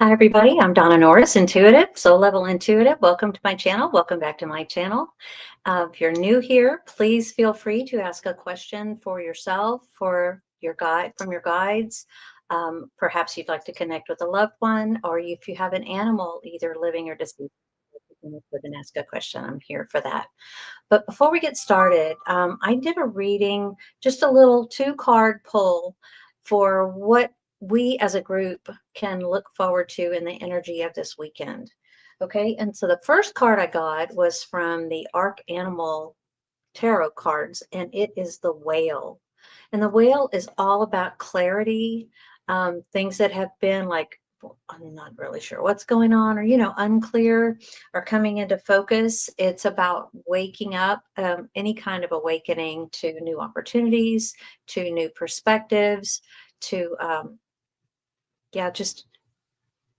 Hi, everybody. I'm Donna Norris, Intuitive, Soul Level Intuitive. Welcome to my channel. Welcome back to my channel. If you're new here, please feel free to ask a question for yourself, for your guide, from your guides. Perhaps you'd like to connect with a loved one, or if you have an animal, either living or deceased, you can live and ask a question. I'm here for that. But before we get started, I did a reading, just a little two-card pull for what we as a group can look forward to in the energy of this weekend. Okay, and so the first card I got was from the Arc Animal Tarot cards, and it is the Whale. And the Whale is all about clarity, things that have been like, well, I'm not really sure what's going on, or, unclear, or coming into focus. It's about waking up, any kind of awakening to new opportunities, to new perspectives, to, yeah, just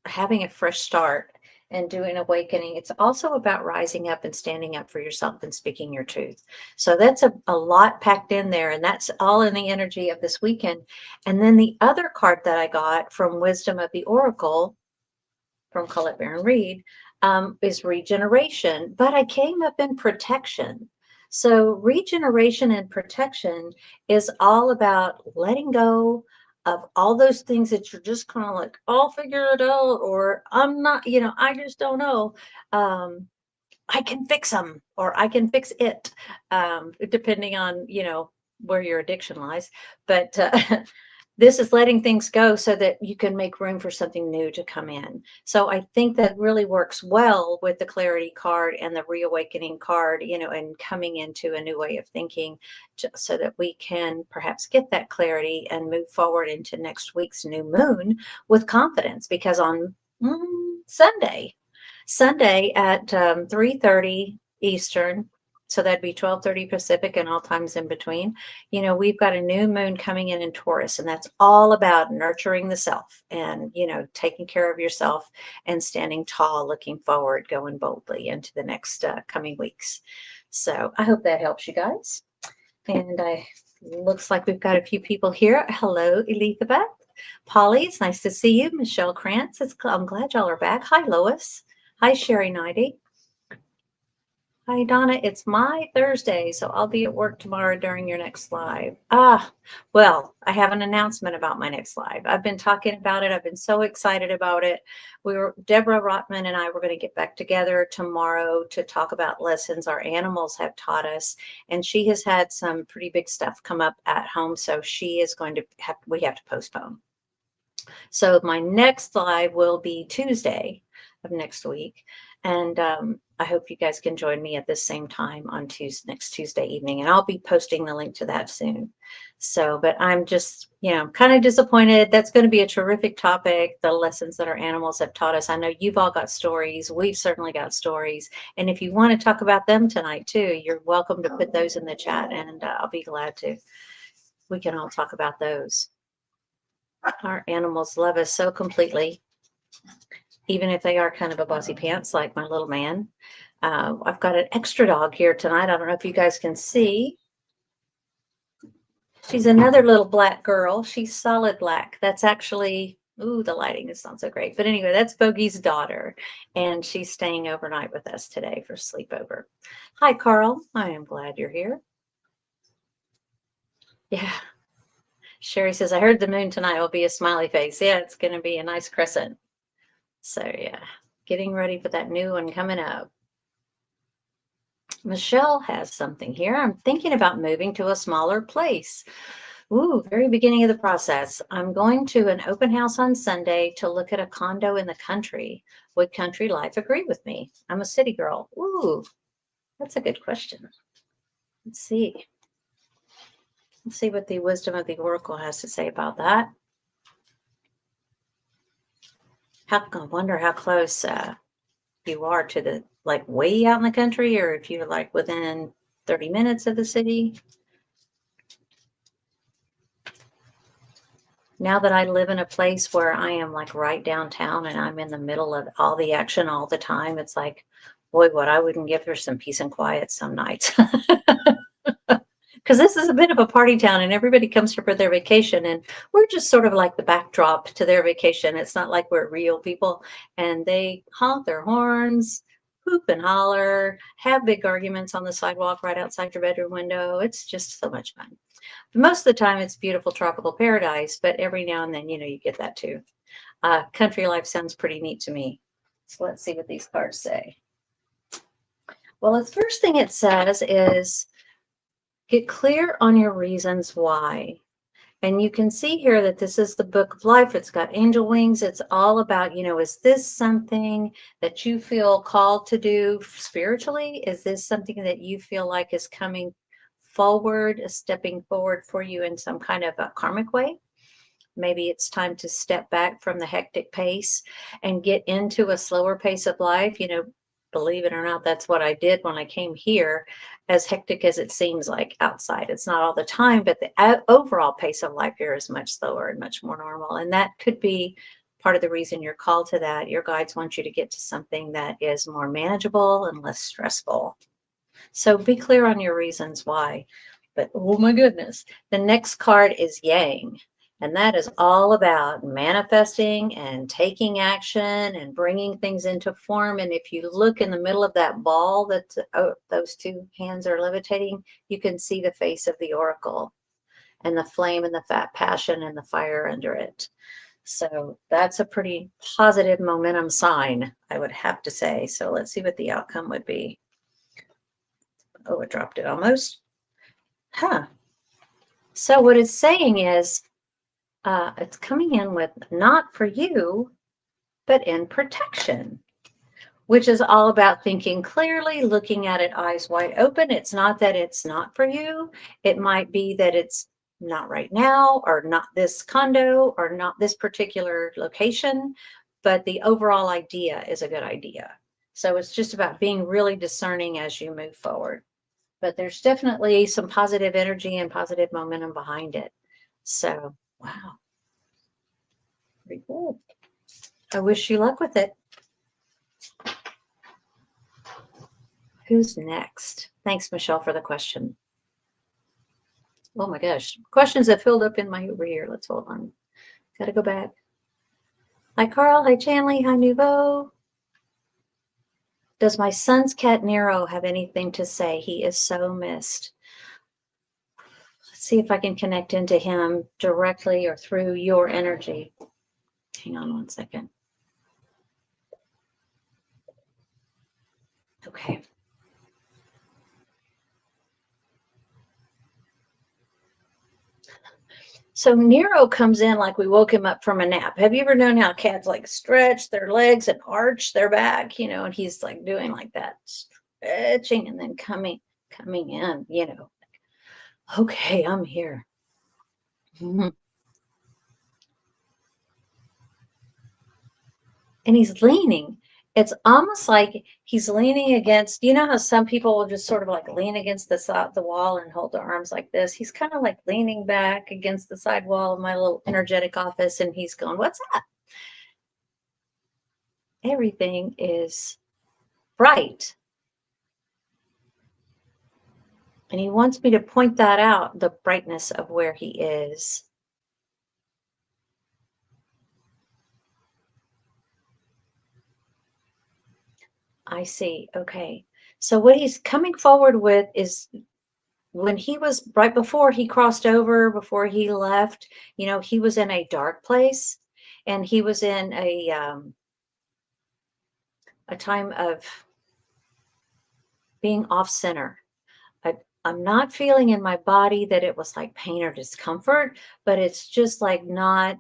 having a fresh start and doing awakening. It's also about rising up and standing up for yourself and speaking your truth. So that's a lot packed in there, and that's all in the energy of this weekend. And then the other card that I got from Wisdom of the Oracle from Colette Baron Reed is regeneration, but I came up in protection. So regeneration and protection is all about letting go of all those things that you're just kind of like, I'll figure it out, or I'm not, I just don't know. I can fix them, or I can fix it, depending on, where your addiction lies. But this is letting things go so that you can make room for something new to come in. So I think that really works well with the clarity card and the reawakening card, and coming into a new way of thinking, so that we can perhaps get that clarity and move forward into next week's new moon with confidence. Because on Sunday at 3:30 Eastern, so that'd be 12:30 Pacific and all times in between. We've got a new moon coming in Taurus, and that's all about nurturing the self and, taking care of yourself and standing tall, looking forward, going boldly into the next coming weeks. So I hope that helps you guys. And looks like we've got a few people here. Hello, Elizabeth. Polly, it's nice to see you. Michelle Krantz, I'm glad y'all are back. Hi, Lois. Hi, Sherry Nighty. Hi, Donna. It's my Thursday, so I'll be at work tomorrow during your next live. Well, I have an announcement about my next live. I've been talking about it. I've been so excited about it. Deborah Rotman and I were going to get back together tomorrow to talk about lessons our animals have taught us. And she has had some pretty big stuff come up at home, so she is going to we have to postpone. So my next live will be Tuesday of next week. And I hope you guys can join me at the same time on next Tuesday evening. And I'll be posting the link to that soon. So, but I'm just, kind of disappointed. That's going to be a terrific topic, the lessons that our animals have taught us. I know you've all got stories. We've certainly got stories. And if you want to talk about them tonight too, you're welcome to put those in the chat, and I'll be glad to. We can all talk about those. Our animals love us so completely, even if they are kind of a bossy pants like my little man. I've got an extra dog here tonight. I don't know if you guys can see. She's another little black girl. She's solid black. That's actually, the lighting is not so great. But anyway, that's Bogey's daughter, and she's staying overnight with us today for sleepover. Hi, Carl. I am glad you're here. Yeah. Sherry says, I heard the moon tonight will be a smiley face. Yeah, it's going to be a nice crescent. So yeah, getting ready for that new one coming up. Michelle has something here. I'm thinking about moving to a smaller place. Ooh, very beginning of the process. I'm going to an open house on Sunday to look at a condo in the country. Would country life agree with me? I'm a city girl. Ooh, that's a good question. Let's see. Let's see what the Wisdom of the Oracle has to say about that. I wonder how close you are to the, like, way out in the country, or if you're like within 30 minutes of the city. Now that I live in a place where I am like right downtown and I'm in the middle of all the action all the time, it's like, boy, what I wouldn't give for some peace and quiet some nights. because this is a bit of a party town and everybody comes here for their vacation, and we're just sort of like the backdrop to their vacation. It's not like we're real people, and they honk their horns, hoop and holler, have big arguments on the sidewalk right outside your bedroom window. It's just so much fun. But most of the time it's beautiful tropical paradise, but every now and then, you get that too. Country life sounds pretty neat to me. So let's see what these cards say. Well, the first thing it says is get clear on your reasons why. And you can see here that this is the book of life. It's got angel wings. It's all about, is this something that you feel called to do spiritually? Is this something that you feel like is coming forward, stepping forward for you in some kind of a karmic way? Maybe it's time to step back from the hectic pace and get into a slower pace of life. Believe it or not, that's what I did when I came here, as hectic as it seems like outside. It's not all the time, but the overall pace of life here is much slower and much more normal. And that could be part of the reason you're called to that. Your guides want you to get to something that is more manageable and less stressful. So be clear on your reasons why. But oh my goodness, the next card is Yang. And that is all about manifesting and taking action and bringing things into form. And if you look in the middle of that ball that those two hands are levitating, you can see the face of the oracle and the flame and the fat passion and the fire under it. So that's a pretty positive momentum sign, I would have to say. So let's see what the outcome would be. Oh, it dropped it almost. So what it's saying is, it's coming in with not for you, but in protection, which is all about thinking clearly, looking at it eyes wide open. It's not that it's not for you. It might be that it's not right now, or not this condo, or not this particular location, but the overall idea is a good idea. So it's just about being really discerning as you move forward. But there's definitely some positive energy and positive momentum behind it. So, wow. Pretty cool. I wish you luck with it. Who's next? Thanks, Michelle, for the question. Oh my gosh. Questions have filled up in my over here. Let's hold on. Got to go back. Hi, Carl. Hi, Chanley. Hi, Nouveau. Does my son's cat Nero have anything to say? He is so missed. Let's see if I can connect into him directly or through your energy. Hang on one second. Okay. So Nero comes in like we woke him up from a nap. Have you ever known how cats like stretch their legs and arch their back, and he's like doing like that, stretching and then coming in, okay, I'm here. And he's leaning. It's almost like he's leaning against, how some people will just sort of like lean against the wall and hold their arms like this. He's kind of like leaning back against the side wall of my little energetic office, and he's going, "What's that?" Everything is bright. And he wants me to point that out, the brightness of where he is. I see. Okay. So what he's coming forward with is, when he was right before he crossed over, before he left, he was in a dark place, and he was in a time of being off center. I'm not feeling in my body that it was like pain or discomfort, but it's just like not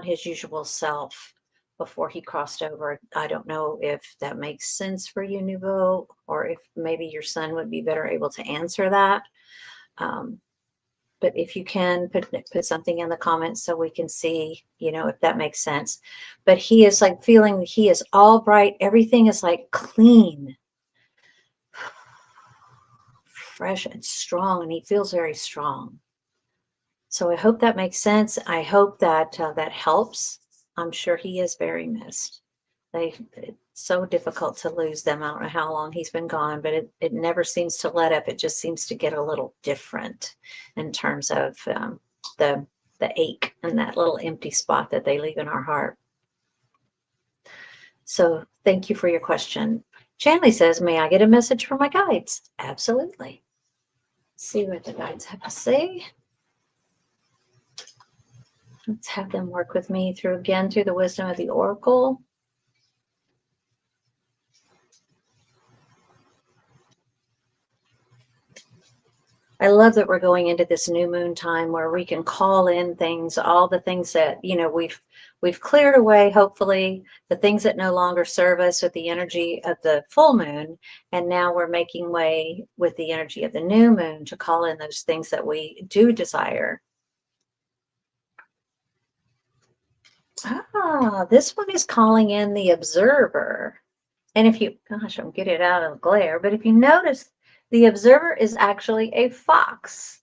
his usual self before he crossed over. I don't know if that makes sense for you, Nouveau, or if maybe your son would be better able to answer that. But if you can put something in the comments so we can see, if that makes sense. But he is like feeling he is all bright. Everything is like clean, fresh and strong, and he feels very strong. So I hope that makes sense. I hope that that helps. I'm sure he is very missed. It's so difficult to lose them. I don't know how long he's been gone, but it never seems to let up. It just seems to get a little different in terms of the ache and that little empty spot that they leave in our heart. So thank you for your question. Chanley says, may I get a message from my guides? Absolutely. Let's see what the guides have to say. Let's have them work with me through the wisdom of the oracle. I love that we're going into this new moon time where we can call in things, all the things that, you know, we've cleared away, hopefully, the things that no longer serve us with the energy of the full moon. And now we're making way with the energy of the new moon to call in those things that we do desire. Ah, this one is calling in the observer. And if you, gosh, I'm getting it out of the glare, but if you notice, the observer is actually a fox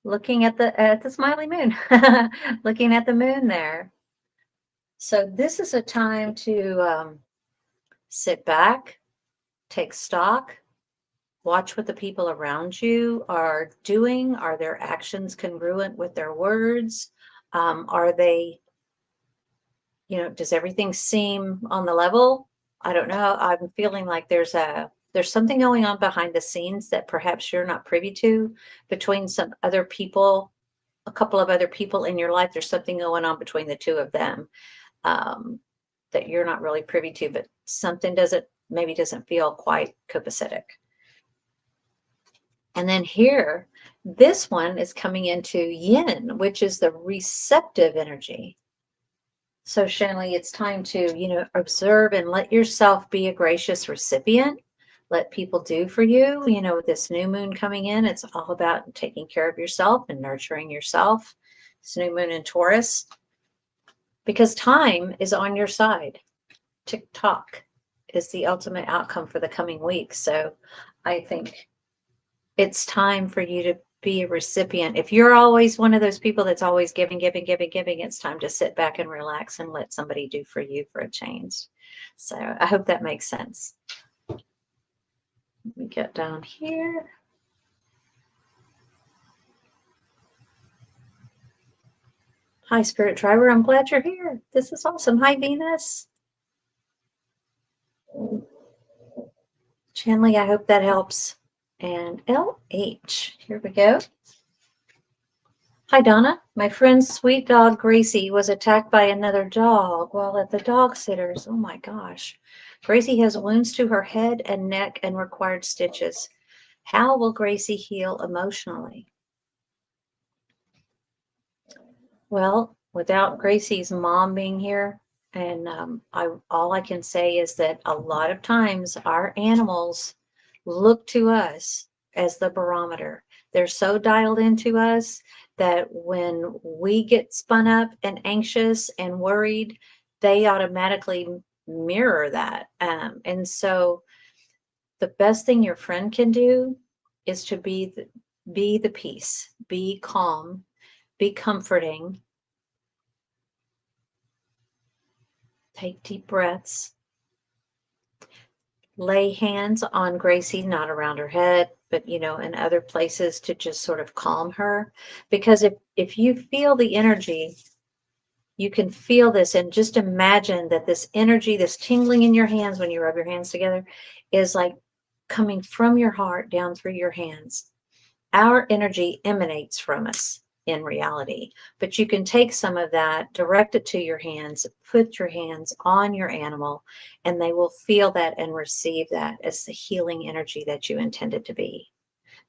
looking at the smiley moon, looking at the moon there. So this is a time to sit back, take stock, watch what the people around you are doing. Are their actions congruent with their words? Are they, you know, does everything seem on the level? I don't know. I'm feeling like there's something going on behind the scenes that perhaps you're not privy to between some other people, a couple of other people in your life. There's something going on between the two of them that you're not really privy to, but something maybe doesn't feel quite copacetic. And then here, this one is coming into yin, which is the receptive energy. So Shanley, it's time to, you know, observe and let yourself be a gracious recipient. Let people do for you. You know, with this new moon coming in, it's all about taking care of yourself and nurturing yourself. This new moon in Taurus, because time is on your side. Tick-tock is the ultimate outcome for the coming week. So I think it's time for you to be a recipient. If you're always one of those people that's always giving, it's time to sit back and relax and let somebody do for you for a change. So I hope that makes sense. Let me get down here. Hi, Spirit Driver. I'm glad you're here. This is awesome. Hi, Venus. Chanley, I hope that helps. And LH, here we go. Hi, Donna. My friend's sweet dog, Gracie, was attacked by another dog while at the dog sitter's. Oh my gosh. Gracie has wounds to her head and neck and required stitches. How will Gracie heal emotionally? Well, without Gracie's mom being here, and all I can say is that a lot of times our animals look to us as the barometer. They're so dialed into us that when we get spun up and anxious and worried, they automatically mirror that. And so the best thing your friend can do is to be the peace, be calm, be comforting. Take deep breaths. Lay hands on Gracie, not around her head, but, you know, in other places to just sort of calm her. Because if you feel the energy, you can feel this, and just imagine that this energy, this tingling in your hands when you rub your hands together, is like coming from your heart down through your hands. Our energy emanates from us in reality, but you can take some of that, direct it to your hands, put your hands on your animal, and they will feel that and receive that as the healing energy that you intended to be.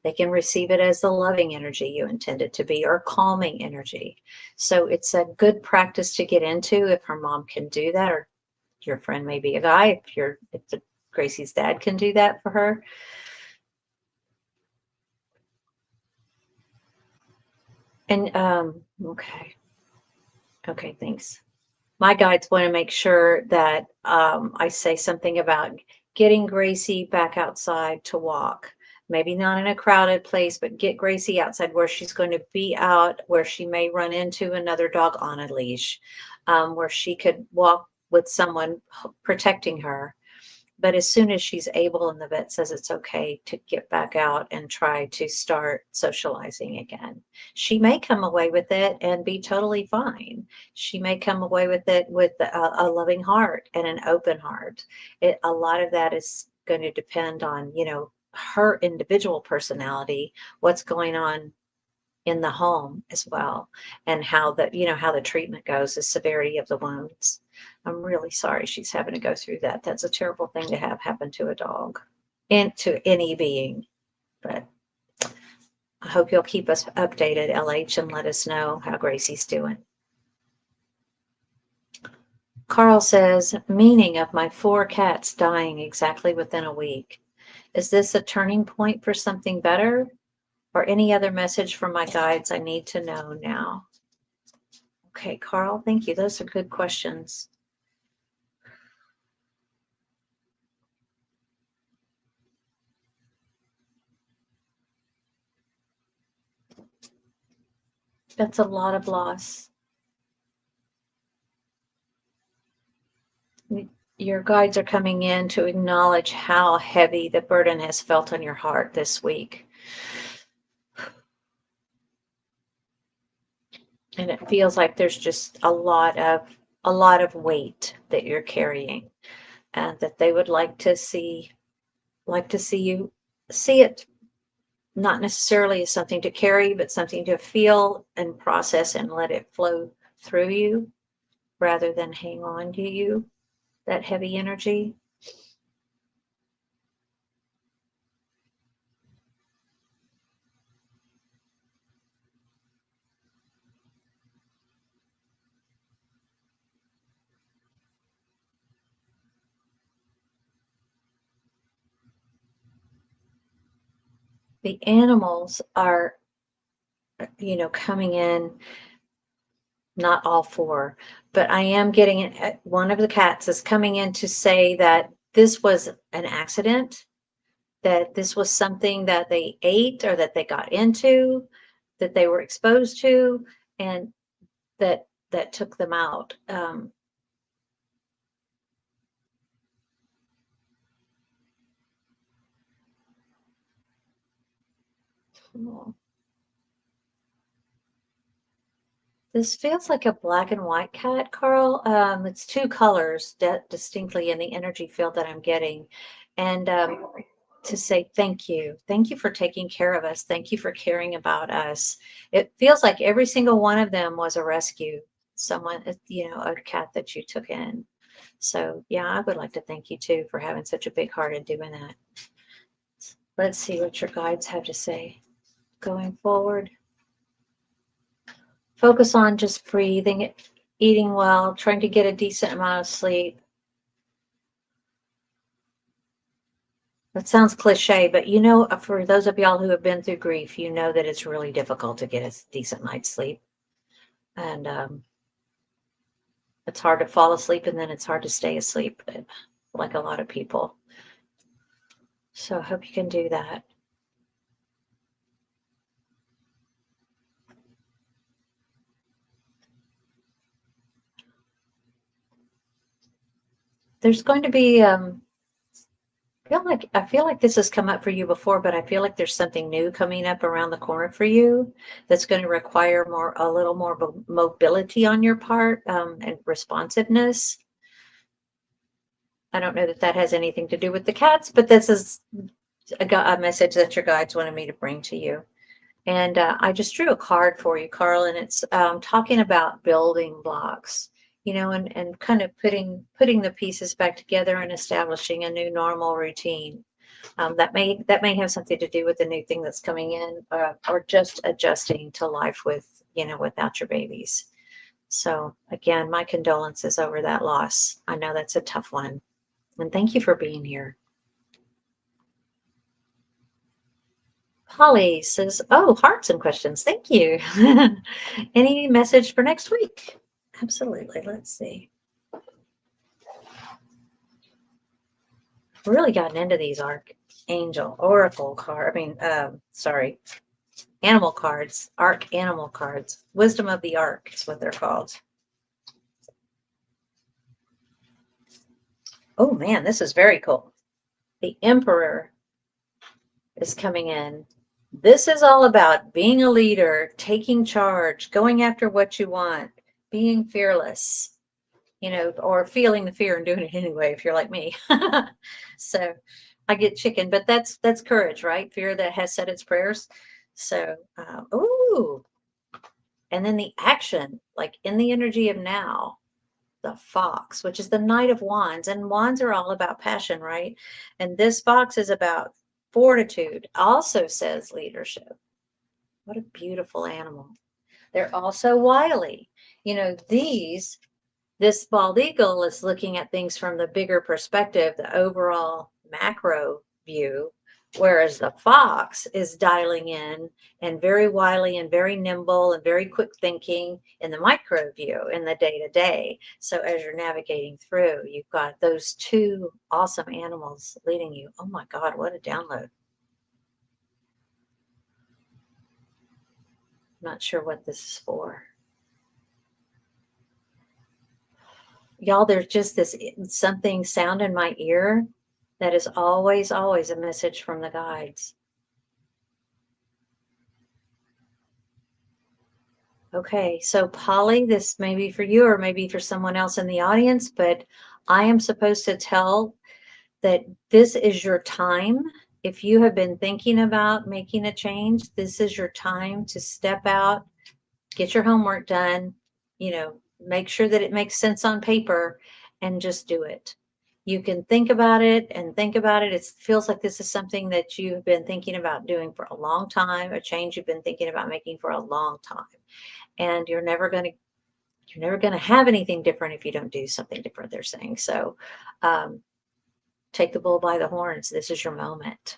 They can receive it as the loving energy you intended to be, or calming energy. So it's a good practice to get into if her mom can do that, or your friend may be a guy, if Gracie's dad can do that for her. And okay, thanks. My guides want to make sure that I say something about getting Gracie back outside to walk. Maybe not in a crowded place, but get Gracie outside where she's going to be out, where she may run into another dog on a leash, where she could walk with someone protecting her. But as soon as she's able and the vet says it's okay to get back out and try to start socializing again, she may come away with it and be totally fine. She may come away with it with a loving heart and an open heart. A lot of that is going to depend on, her individual personality, what's going on in the home as well, and how the treatment goes, the severity of the wounds. I'm really sorry she's having to go through that. That's a terrible thing to have happen to a dog and to any being. But I hope you'll keep us updated, LH, and let us know how Gracie's doing. Carl says, meaning of my 4 cats dying exactly within a week. Is this a turning point for something better? Or any other message from my guides I need to know now? Okay, Carl, thank you. Those are good questions. That's a lot of loss. Your guides are coming in to acknowledge how heavy the burden has felt on your heart this week. And it feels like there's just a lot of weight that you're carrying, and that they would like to see you see it not necessarily as something to carry, but something to feel and process and let it flow through you rather than hang on to you, that heavy energy. The animals are, coming in, not all 4, but I am getting it. One of the cats is coming in to say that this was an accident, that this was something that they ate or that they got into, that they were exposed to, and that took them out. This feels like a black and white cat, Carl. It's 2 colors distinctly in the energy field that I'm getting. And to say thank you. Thank you for taking care of us. Thank you for caring about us. It feels like every single one of them was a rescue. Someone, a cat that you took in. So yeah, I would like to thank you too for having such a big heart and doing that. Let's see what your guides have to say going forward. Focus on just breathing, eating well, trying to get a decent amount of sleep. That sounds cliche, but for those of y'all who have been through grief, you know that it's really difficult to get a decent night's sleep. And it's hard to fall asleep, and then it's hard to stay asleep, like a lot of people. So I hope you can do that. There's going to be I feel like this has come up for you before, but I feel like there's something new coming up around the corner for you that's going to require a little more mobility on your part, and responsiveness. I don't know that has anything to do with the cats, but this is a message that your guides wanted me to bring to you. And I just drew a card for you, Carl, and it's talking about building blocks, and kind of putting the pieces back together and establishing a new normal routine. That may have something to do with the new thing that's coming in, or just adjusting to life without your babies. So again, my condolences over that loss. I know that's a tough one, and thank you for being here. Holly says, oh, hearts and questions. Thank you. Any message for next week? Absolutely. Let's see. Really gotten into these oracle card. Animal cards, animal cards. Wisdom of the Ark is what they're called. Oh man, this is very cool. The Emperor is coming in. This is all about being a leader, taking charge, going after what you want, being fearless, or feeling the fear and doing it anyway, if you're like me. So I get chicken, but that's courage, right? Fear that has said its prayers. So, ooh, and then the action, like in the energy of now, the fox, which is the Knight of Wands, and wands are all about passion, right? And this fox is about fortitude, also says leadership. What a beautiful animal. They're also wily. This bald eagle is looking at things from the bigger perspective, the overall macro view, whereas the fox is dialing in and very wily and very nimble and very quick thinking in the micro view, in the day to day. So as you're navigating through, you've got those two awesome animals leading you. Oh my God, what a download. Not sure what this is for. Y'all, there's just this something sound in my ear that is always, always a message from the guides. Okay, so Polly, this may be for you or maybe for someone else in the audience, but I am supposed to tell that this is your time. If you have been thinking about making a change, this is your time to step out, get your homework done, make sure that it makes sense on paper and just do it. You can think about it and think about it. It feels like this is something that you've been thinking about doing for a long time, a change you've been thinking about making for a long time. And you're never going to have anything different if you don't do something different, they're saying. So take the bull by the horns. This is your moment.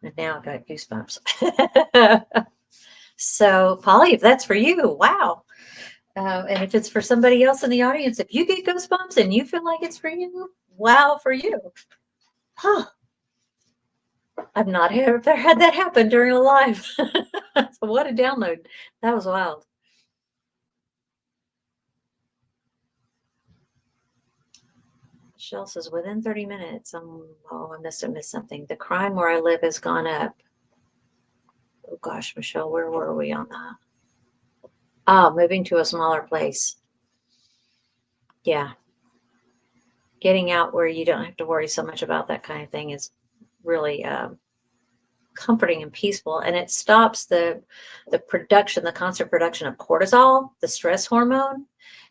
And now I've got goosebumps. So Polly, if that's for you, wow. And if it's for somebody else in the audience, if you get goosebumps and you feel like it's for you, wow for you. Huh. I've not ever had that happen during a live. So what a download. That was wild. Michelle says, within 30 minutes, I must have missed something. The crime where I live has gone up. Oh gosh, Michelle, where were we on that? Oh, moving to a smaller place. Yeah. Getting out where you don't have to worry so much about that kind of thing is really comforting and peaceful, and it stops the constant production of cortisol, the stress hormone.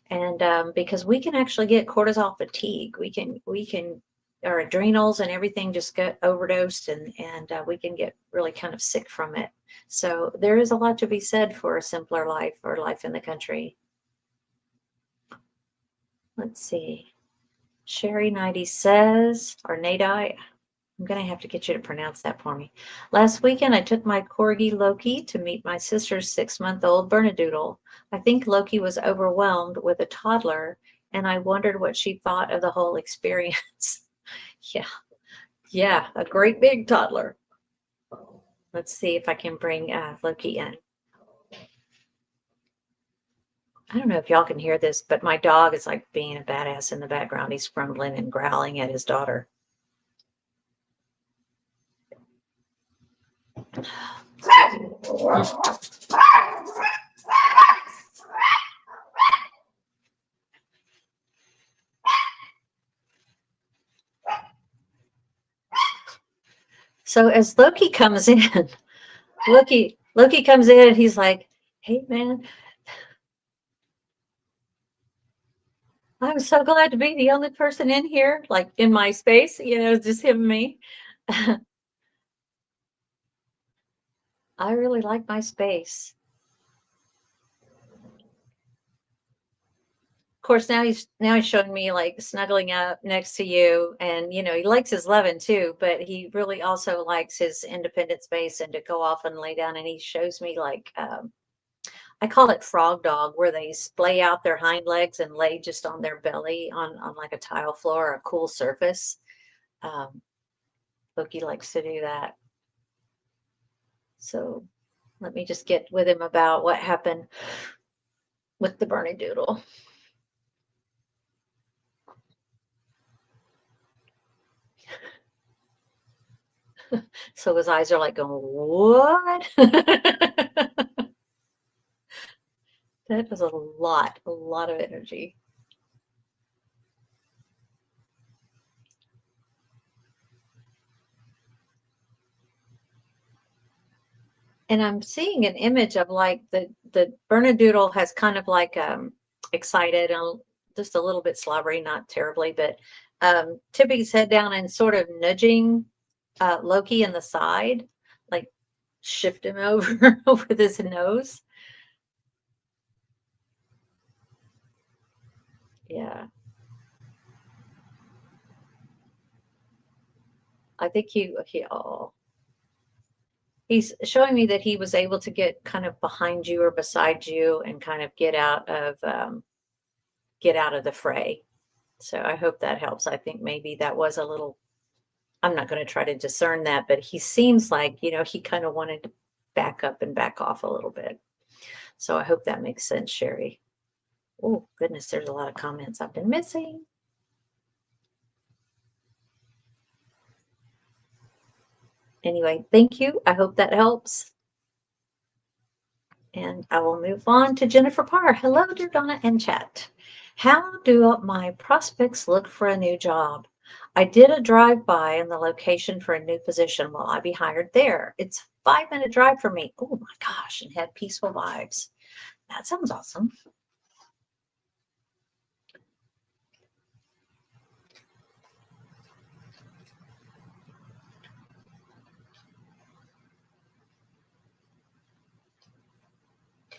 And because we can actually get cortisol fatigue, we can our adrenals and everything just get overdosed, and we can get really kind of sick from it. So there is a lot to be said for a simpler life, or life in the country. Let's see. Sherry 90 says, or Nadai, I'm going to have to get you to pronounce that for me. Last weekend, I took my corgi Loki to meet my sister's 6-month-old Bernedoodle. I think Loki was overwhelmed with a toddler, and I wondered what she thought of the whole experience. Yeah, a great big toddler. Let's see if I can bring Loki in. I don't know if y'all can hear this, but my dog is like being a badass in the background. He's grumbling and growling at his daughter. So as Loki comes in, Loki comes in and he's like, hey man, I'm so glad to be the only person in here, like in my space, just him and me. I really like my space. Of course, now he's showing me like snuggling up next to you, and he likes his loving too, but he really also likes his independent space and to go off and lay down. And he shows me like I call it frog dog, where they splay out their hind legs and lay just on their belly on like a tile floor or a cool surface. Loki likes to do that. So let me just get with him about what happened with the Bernedoodle. So his eyes are like going, what? That was a lot of energy. And I'm seeing an image of like the Bernedoodle has kind of like excited and just a little bit slobbery, not terribly, but tipping his head down and sort of nudging Loki in the side, like shift him over with his nose. Yeah. I think he's showing me that he was able to get kind of behind you or beside you and kind of get out of the fray. So I hope that helps. I think maybe that was a little, I'm not going to try to discern that, but he seems like, he kind of wanted to back up and back off a little bit. So I hope that makes sense, Sherry. Oh, goodness, there's a lot of comments I've been missing. Anyway, thank you. I hope that helps. And I will move on to Jennifer Parr. Hello, dear Donna and chat. How do my prospects look for a new job? I did a drive-by in the location for a new position. Will I be hired there? It's a 5-minute drive for me. Oh my gosh, and had peaceful vibes. That sounds awesome.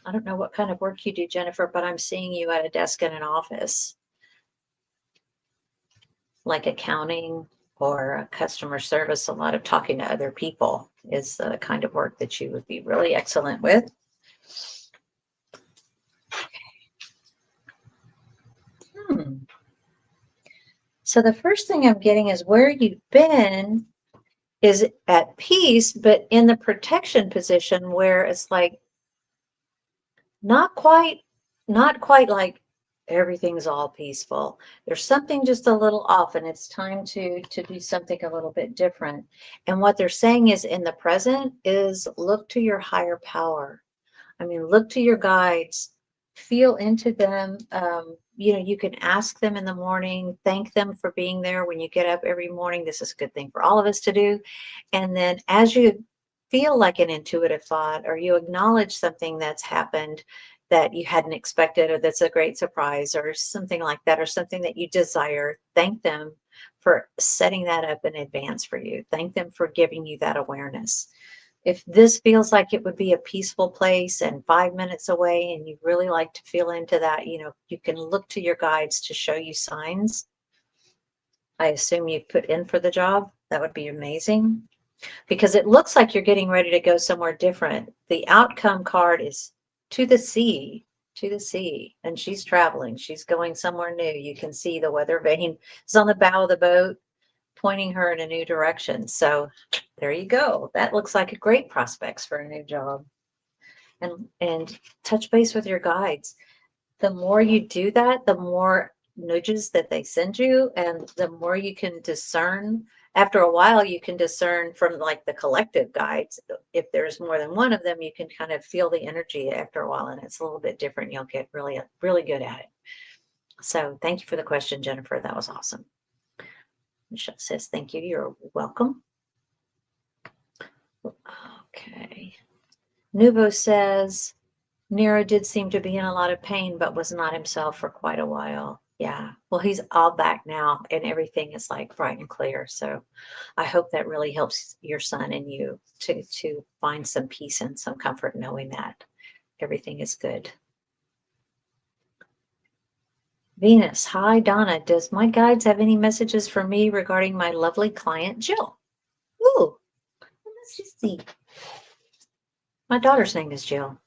I don't know what kind of work you do, Jennifer, but I'm seeing you at a desk in an office, like accounting or customer service. A lot of talking to other people is the kind of work that you would be really excellent with. So the first thing I'm getting is where you've been is at peace, but in the protection position where it's like not quite like everything's all peaceful. There's something just a little off, and it's time to do something a little bit different. And what they're saying is in the present is look to your higher power. I mean, look to your guides, feel into them. You can ask them in the morning, thank them for being there when you get up every morning. This is a good thing for all of us to do. And then as you feel like an intuitive thought or you acknowledge something that's happened that you hadn't expected or that's a great surprise or something like that or something that you desire, thank them for setting that up in advance for you. Thank them for giving you that awareness. If this feels like it would be a peaceful place and 5 minutes away and you really like to feel into that, you can look to your guides to show you signs. I assume you put in for the job. That would be amazing because it looks like you're getting ready to go somewhere different. The outcome card is to the sea, and she's traveling. She's going somewhere new. You can see the weather vane is on the bow of the boat, pointing her in a new direction. So there you go. That looks like great prospects for a new job. And touch base with your guides. The more you do that, the more nudges that they send you, and the more you can discern. After a while, you can discern from like the collective guides. If there's more than one of them, you can kind of feel the energy after a while, and it's a little bit different. You'll get really, really good at it. So thank you for the question, Jennifer. That was awesome. Michelle says, thank you. You're welcome. Okay. Nuvo says, Nero did seem to be in a lot of pain, but was not himself for quite a while. Yeah. Well, he's all back now and everything is like bright and clear. So I hope that really helps your son and you to find some peace and some comfort knowing that everything is good. Venus, hi, Donna. Does my guides have any messages for me regarding my lovely client, Jill? Ooh, let's just see. My daughter's name is Jill.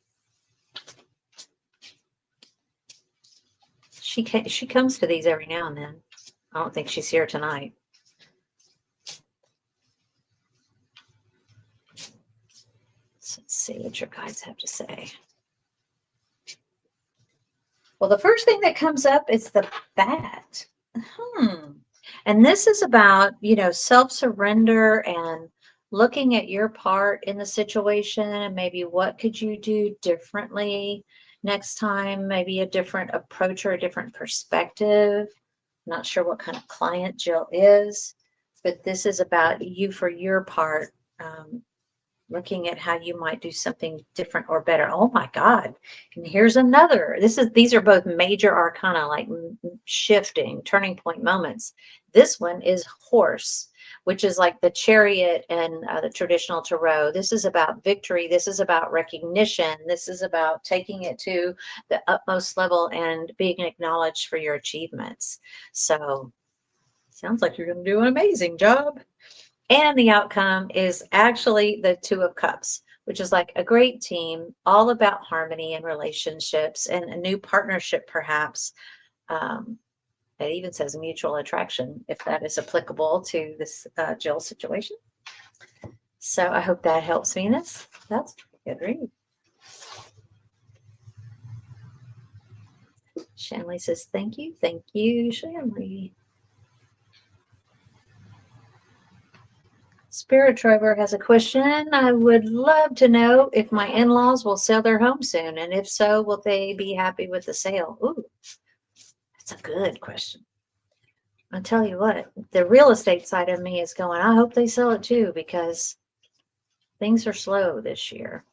She comes to these every now and then. I don't think she's here tonight. So let's see what your guides have to say. Well, the first thing that comes up is the bat. And this is about, self-surrender and looking at your part in the situation and maybe what could you do differently next time, maybe a different approach or a different perspective. Not sure what kind of client Jill is, but this is about you for your part. Looking at how you might do something different or better. Oh my God. And here's another. These are both major arcana, like shifting, turning point moments. This one is horse, which is like the chariot and the traditional tarot. This is about victory. This is about recognition. This is about taking it to the utmost level and being acknowledged for your achievements. So sounds like you're going to do an amazing job. And the outcome is actually the Two of Cups, which is like a great team, all about harmony and relationships and a new partnership, perhaps. It even says mutual attraction, if that is applicable to this Jill situation. So I hope that helps, Venus. That's a good read. Shanley says, thank you. Thank you, Shanley. Spirit Trover has a question. I would love to know if my in-laws will sell their home soon, and if so, will they be happy with the sale? Ooh, that's a good question. I'll tell you what, the real estate side of me is going, I hope they sell it too, because things are slow this year.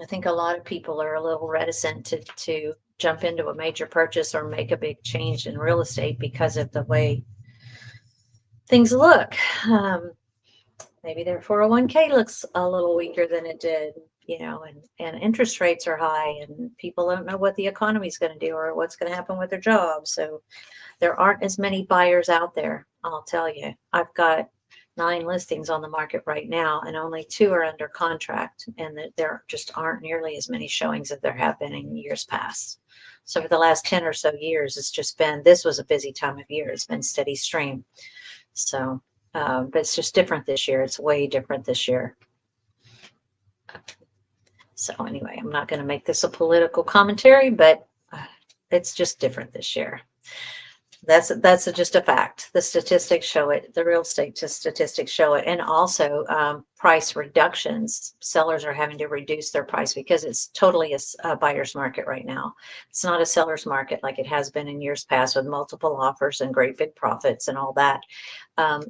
I think a lot of people are a little reticent to jump into a major purchase or make a big change in real estate because of the way things look. Maybe their 401k looks a little weaker than it did, and interest rates are high and people don't know what the economy is going to do or what's going to happen with their job. So there aren't as many buyers out there. I'll tell you, I've got 9 listings on the market right now and only 2 are under contract, and there just aren't nearly as many showings as there have been in years past. So for the last 10 or so years, this was a busy time of year. It's been steady stream. So but it's just different this year. It's way different this year. So anyway, I'm not going to make this a political commentary, but it's just different this year. That's just a fact. The statistics show it. The real estate statistics show it. And also price reductions. Sellers are having to reduce their price because it's totally a buyer's market right now. It's not a seller's market like it has been in years past with multiple offers and great big profits and all that.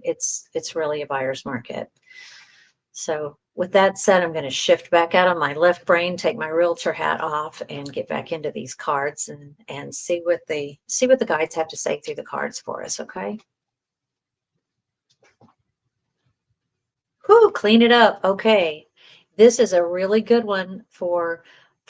It's really a buyer's market. So with that said, I'm going to shift back out of my left brain, take my realtor hat off, and get back into these cards and see what the guides have to say through the cards for us. Okay. Whew, clean it up. Okay. This is a really good one for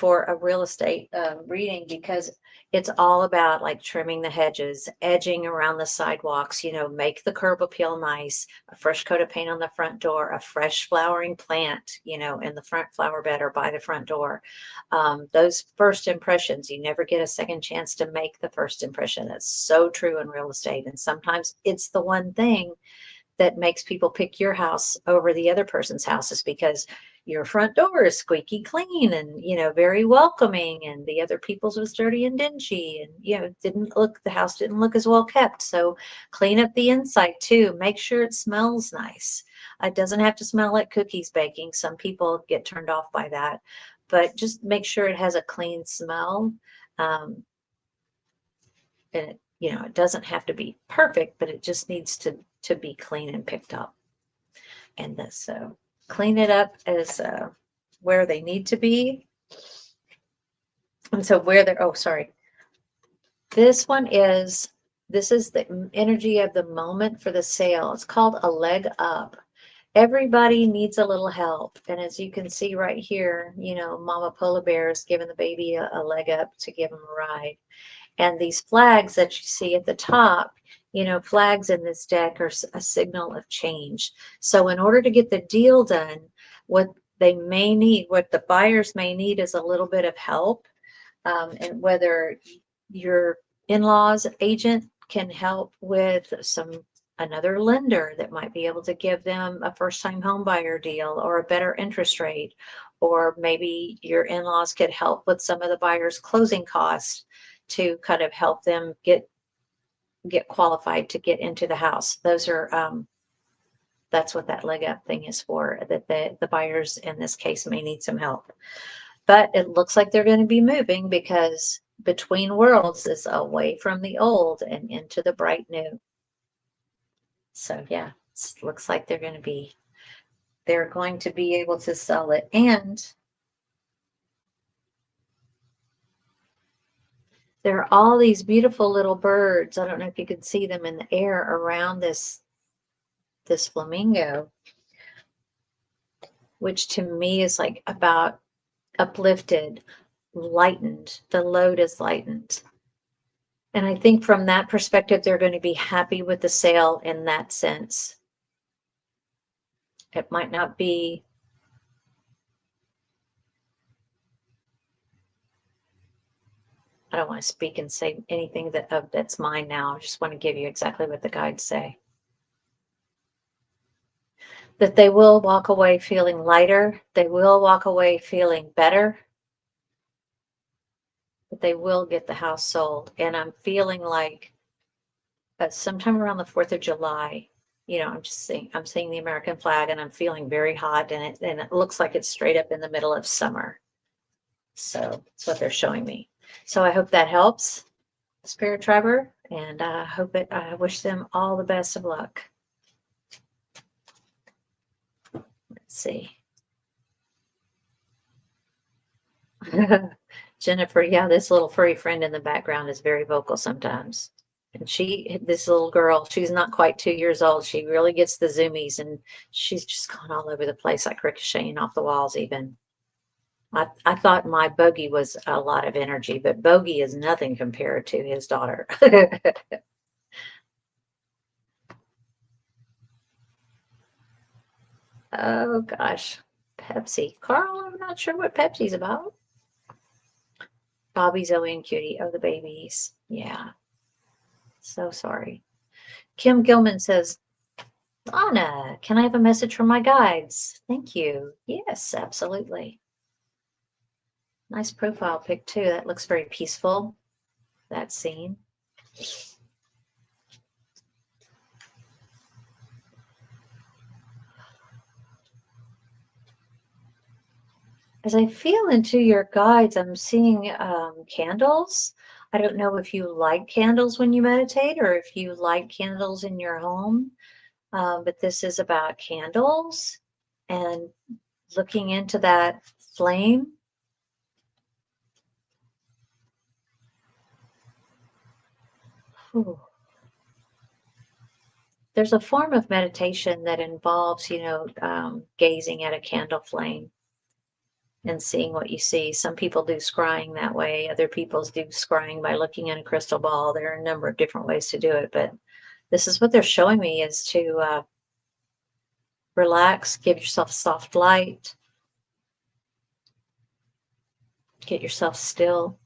a real estate reading, because it's all about like trimming the hedges, edging around the sidewalks, make the curb appeal nice, a fresh coat of paint on the front door, a fresh flowering plant, in the front flower bed or by the front door. Those first impressions, you never get a second chance to make the first impression. That's so true in real estate. And sometimes it's the one thing that makes people pick your house over the other person's houses, because your front door is squeaky clean and, very welcoming, and the other people's was dirty and dingy, and, the house didn't look as well kept. So clean up the inside too. Make sure it smells nice. It doesn't have to smell like cookies baking. Some people get turned off by that, but just make sure it has a clean smell. And it doesn't have to be perfect, but it just needs to be clean and picked up. And so clean it up as where they need to be. And so this is the energy of the moment for the sale. It's called a leg up. Everybody needs a little help. And as you can see right here, Mama Polar Bear is giving the baby a leg up to give him a ride. And these flags that you see at the top, flags in this deck are a signal of change. So in order to get the deal done, what the buyers may need is a little bit of help. And whether your in-laws agent can help with another lender that might be able to give them a first-time home buyer deal or a better interest rate, or maybe your in-laws could help with some of the buyer's closing costs to kind of help them get qualified to get into the house. Those are That's what that leg up thing is for, that the buyers in this case may need some help. But it looks like they're going to be moving because between worlds is away from the old and into the bright new. So yeah, it looks like they're going to be able to sell it. And there are all these beautiful little birds. I don't know if you can see them in the air around this flamingo, which to me is like about uplifted, lightened. The load is lightened. And I think from that perspective, they're going to be happy with the sale in that sense. It might not be I don't want to speak and say anything that's mine now. I just want to give you exactly what the guides say. That they will walk away feeling lighter. They will walk away feeling better. But they will get the house sold. And I'm feeling like sometime around the 4th of July, I'm seeing the American flag and I'm feeling very hot, and it looks like it's straight up in the middle of summer. So that's what they're showing me. So I hope that helps, Spirit Triber, and I wish them all the best of luck. Let's see. Jennifer, yeah, this little furry friend in the background is very vocal sometimes. And this little girl, she's not quite 2 years old. She really gets the zoomies, and she's just gone all over the place, like ricocheting off the walls even. I thought my Bogey was a lot of energy, but Bogey is nothing compared to his daughter. Oh, gosh. Pepsi. Carl, I'm not sure what Pepsi's about. Bobby, Zoe, and Cutie. Oh, the babies. Yeah. So sorry. Kim Gilman says, Anna, can I have a message from my guides? Thank you. Yes, absolutely. Nice profile pic, too. That looks very peaceful, that scene. As I feel into your guides, I'm seeing candles. I don't know if you like candles when you meditate or if you like candles in your home, but this is about candles and looking into that flame. Ooh. There's a form of meditation that involves, gazing at a candle flame and seeing what you see. Some people do scrying that way. Other people do scrying by looking in a crystal ball. There are a number of different ways to do it, but this is what they're showing me, is to relax, give yourself soft light, get yourself still,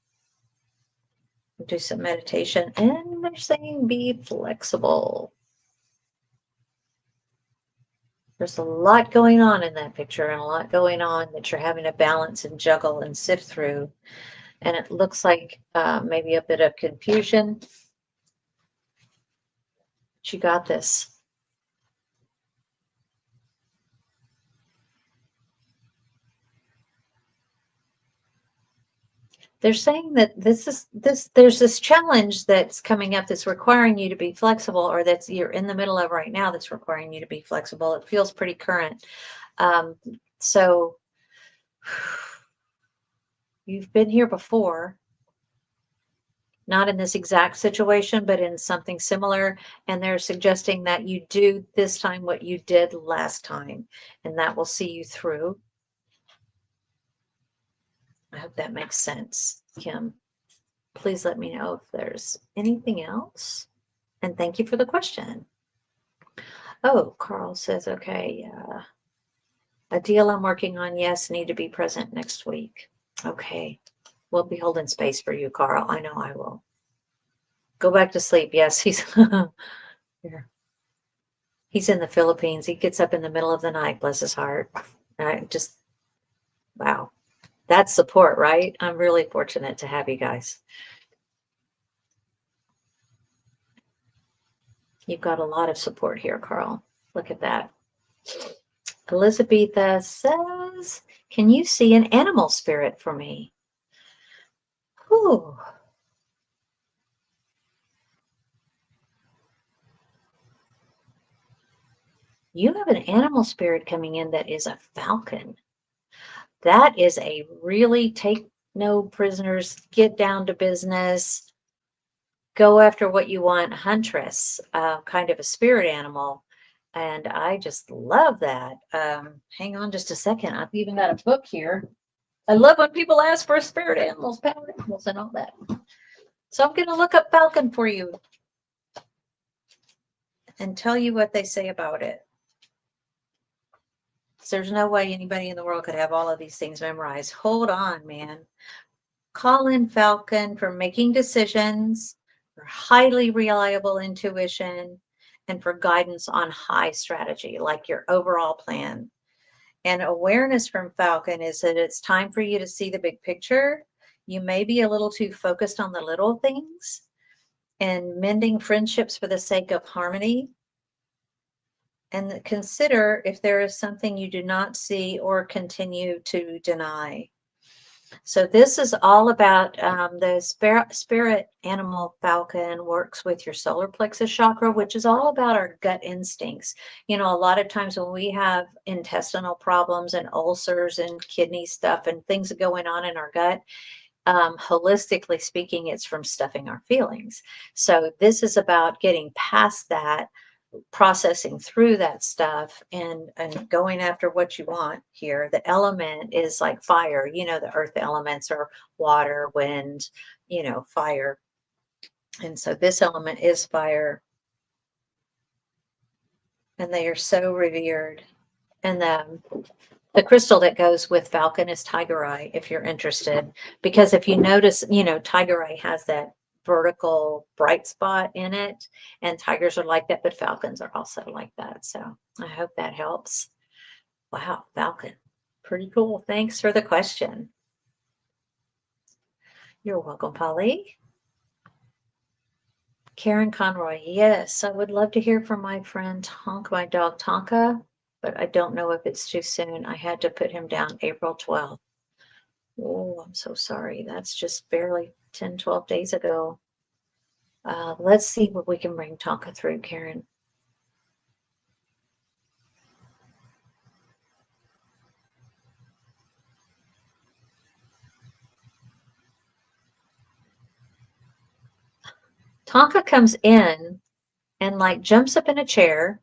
do some meditation, and they're saying be flexible. There's a lot going on in that picture, and a lot going on that you're having to balance and juggle and sift through. And it looks like maybe a bit of confusion. But you got this. They're saying that there's this challenge that's coming up that's requiring you to be flexible, or you're in the middle of right now that's requiring you to be flexible. It feels pretty current. So you've been here before, not in this exact situation, but in something similar. And they're suggesting that you do this time what you did last time, and that will see you through. I hope that makes sense, Kim. Please let me know if there's anything else. And thank you for the question. Oh, Carl says, okay, a deal I'm working on, yes, need to be present next week. Okay, we'll be holding space for you, Carl. I know I will. Go back to sleep. Yes, he's here. He's in the Philippines. He gets up in the middle of the night, bless his heart. Wow. That's support, right? I'm really fortunate to have you guys. You've got a lot of support here, Carl. Look at that. Elizabetha says, can you see an animal spirit for me? Whew. You have an animal spirit coming in that is a falcon. That is a really take no prisoners, get down to business, go after what you want, huntress, kind of a spirit animal. And I just love that. Hang on just a second. I've even got a book here. I love when people ask for spirit animals, power animals, and all that. So I'm going to look up falcon for you and tell you what they say about it. So there's no way anybody in the world could have all of these things memorized. Hold on, man. Call in falcon for making decisions, for highly reliable intuition, and for guidance on high strategy, like your overall plan. And awareness from falcon is that it's time for you to see the big picture. You may be a little too focused on the little things, and mending friendships for the sake of harmony. And consider if there is something you do not see or continue to deny. So this is all about the spirit animal falcon works with your solar plexus chakra, which is all about our gut instincts. You know, a lot of times when we have intestinal problems and ulcers and kidney stuff and things going on in our gut, holistically speaking, it's from stuffing our feelings. So this is about getting past that, processing through that stuff, and going after what you want here. The element is like fire, you know, the earth elements are water, wind, you know, fire. And so this element is fire. And they are so revered. And the crystal that goes with falcon is tigerite, if you're interested. Because if you notice, you know, tigerite has that vertical bright spot in it, and tigers are like that, but falcons are also like that. So I hope that helps. Wow, falcon. Pretty cool. Thanks for the question. You're welcome, Polly. Karen Conroy. Yes, I would love to hear from my friend Tonka, my dog Tonka, but I don't know if it's too soon. I had to put him down April 12th. Oh, I'm so sorry. That's just barely 10, 12 days ago. Let's see what we can bring Tonka through, Karen. Tonka comes in and like jumps up in a chair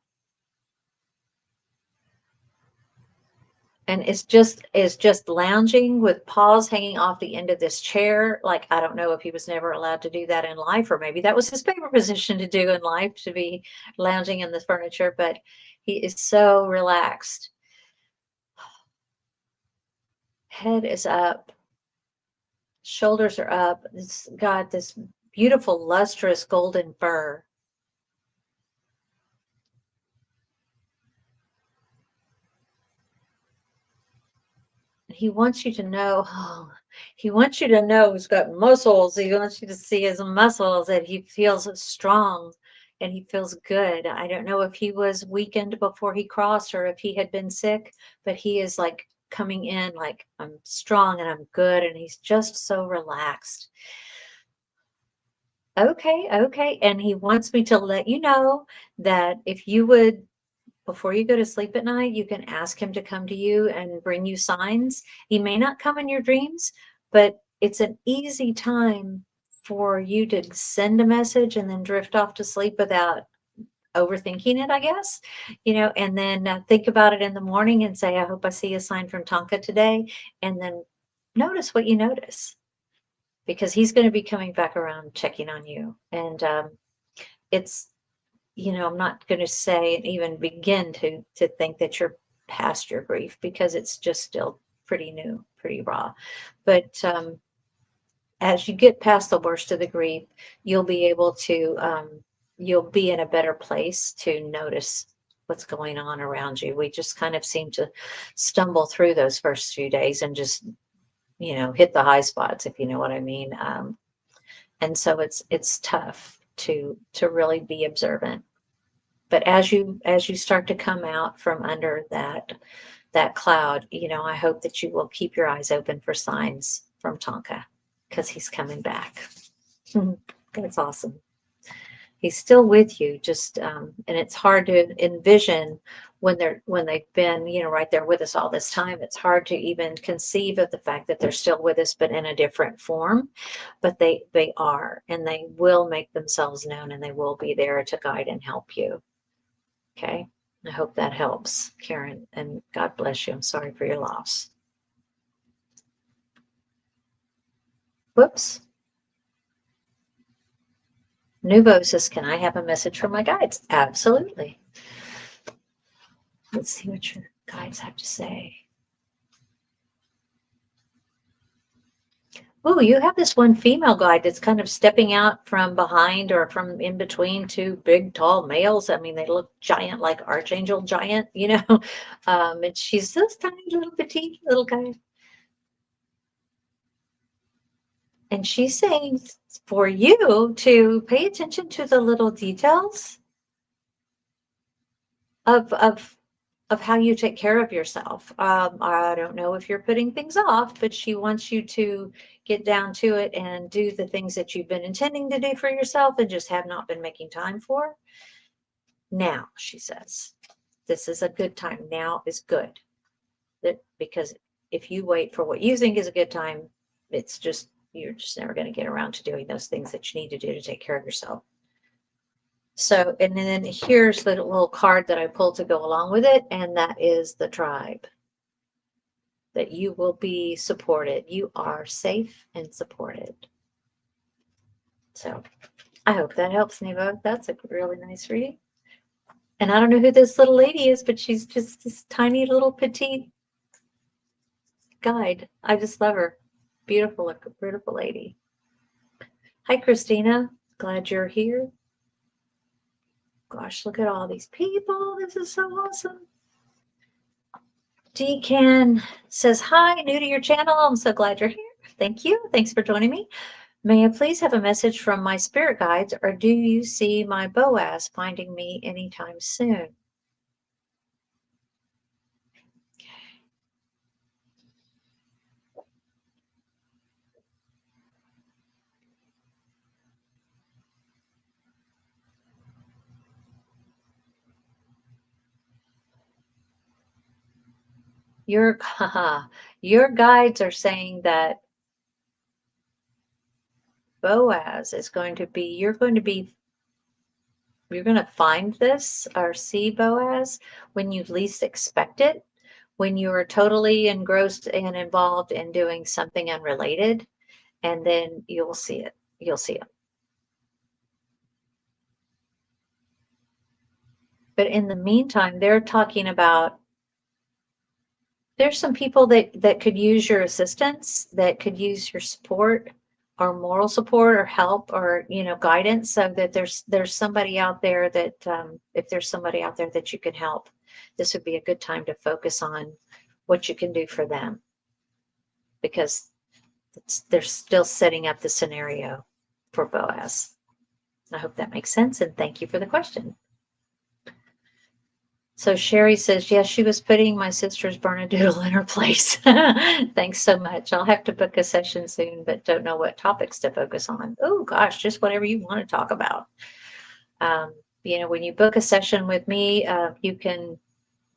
and is just lounging with paws hanging off the end of this chair. Like, I don't know if he was never allowed to do that in life, or maybe that was his favorite position to do in life, to be lounging in the furniture, but he is so relaxed. Head is up, shoulders are up. It's got this beautiful lustrous golden fur. He wants you to know, he wants you to know he's got muscles. He wants you to see his muscles, that he feels strong and he feels good. I don't know if he was weakened before he crossed or if he had been sick, but he is like coming in like, I'm strong and I'm good, and he's just so relaxed. Okay, okay. And he wants me to let you know that if you would, before you go to sleep at night, you can ask him to come to you and bring you signs. He may not come in your dreams, but it's an easy time for you to send a message and then drift off to sleep without overthinking it, I guess, you know, and then think about it in the morning and say, I hope I see a sign from Tonka today. And then notice what you notice, because he's going to be coming back around checking on you. And it's, you know, I'm not going to say and even begin to think that you're past your grief, because it's just still pretty new, pretty raw. But as you get past the worst of the grief, you'll be able to, you'll be in a better place to notice what's going on around you. We just kind of seem to stumble through those first few days and just, you know, hit the high spots, if you know what I mean. And so it's tough to really be observant. But as you start to come out from under that cloud, I hope that you will keep your eyes open for signs from Tonka, because he's coming back. That's awesome. He's still with you, just and it's hard to envision when they've been, right there with us all this time. It's hard to even conceive of the fact that they're still with us, but in a different form. But they are, and they will make themselves known, and they will be there to guide and help you. Okay. I hope that helps, Karen, and God bless you. I'm sorry for your loss. Whoops. Nuvo says, can I have a message from my guides? Absolutely. Let's see what your guides have to say. Oh, you have this one female guide that's kind of stepping out from behind or from in between two big, tall males. I mean, they look giant, like Archangel giant, and she's this tiny little petite little guy. And she's saying for you to pay attention to the little details of how you take care of yourself. I don't know if you're putting things off, but she wants you to get down to it and do the things that you've been intending to do for yourself and just have not been making time for. Now, she says, this is a good time. Now is good. Because if you wait for what you think is a good time, you're just never going to get around to doing those things that you need to do to take care of yourself. So, and then here's the little card that I pulled to go along with it, and that is the tribe. That you will be supported. You are safe and supported. So, I hope that helps, Nevo. That's a really nice reading. And I don't know who this little lady is, but she's just this tiny little petite guide. I just love her. Beautiful, beautiful lady. Hi, Christina. Glad you're here. Gosh, look at all these people. This is so awesome. Decan says, hi, new to your channel. I'm so glad you're here. Thank you. Thanks for joining me. May I please have a message from my spirit guides, or do you see my Boaz finding me anytime soon? Your guides are saying that Boaz is going to be, you're going to find this or see Boaz when you least expect it, when you are totally engrossed and involved in doing something unrelated, and then you'll see it. You'll see it. But in the meantime, they're talking about, there's some people that could use your assistance, that could use your support or moral support or help or, guidance, so that there's somebody out there that, if there's somebody out there that you can help, this would be a good time to focus on what you can do for them, because they're still setting up the scenario for Boaz. I hope that makes sense, and thank you for the question. So Sherry says, yes, she was putting my sister's Bernedoodle in her place. Thanks so much. I'll have to book a session soon, but don't know what topics to focus on. Oh, gosh, just whatever you want to talk about. When you book a session with me, you can